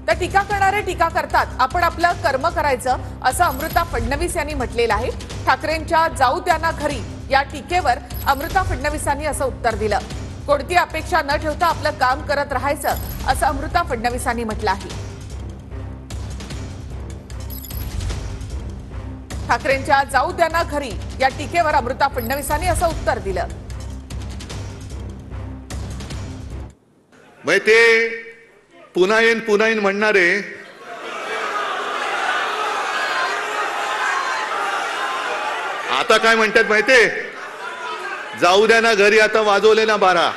तर टीका करणारे टीका करतात, आपण आपलं कर्म करायचं असं अमृता फडणवीस यांनी म्हटलेलं आहे। ठाकरेंच्या जाऊ द्या ना घरी या टीकेवर अमृता फडणवीसांनी असं उत्तर दिलं। कोणती अपेक्षा न ठेवता आपलं काम करत राहायचं असं अमृता फडणवीसांनी म्हटलं आहे। ठाकरेंच्या जाऊ द्या ना घरी या टीकेवर अमृता फडणवीसांनी असं उत्तर दिलं। मग ते पुन्हा येईन म्हणणारे आता काय म्हणतात माहितीये, जाऊ द्या ना घरी, आता वाजवले ना 12,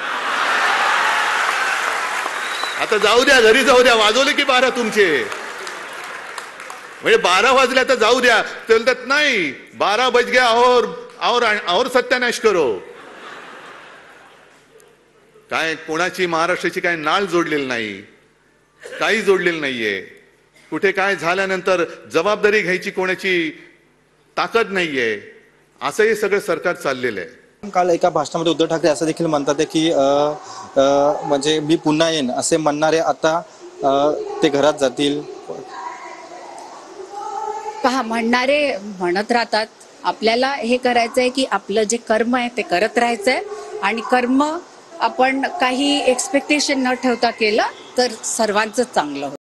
आता जाऊ द्या घरी, जाऊ द्या, वाजवले की 12 तुमचे, म्हणजे 12 वाजले आता जाऊ द्या। ते बोलतात नाही 12 बज गया और सत्यानाश करो। काय कोणाची महाराष्ट्राची काय नाळ जोडलेली नाही, काही जोडलेलं नाहीये। कुठे काय झाल्यानंतर जबाबदारी घ्यायची कोणाची ताकद नाहीये, असं हे सगळं सरकार चाललेलं आहे। काल एका भाषणामध्ये उद्धव ठाकरे असं देखील म्हणतात की म्हणजे मी पुन्हा येईन असे म्हणणारे आता ते घरात जातील। पहा, म्हणणारे म्हणत राहतात, आपल्याला हे करायचंय की आपलं जे कर्म आहे ते करत राहायचंय आणि कर्म आपण काही एक्सपेक्टेशन न ठेवता केलं तर सर्वांचं चांगलं होतं।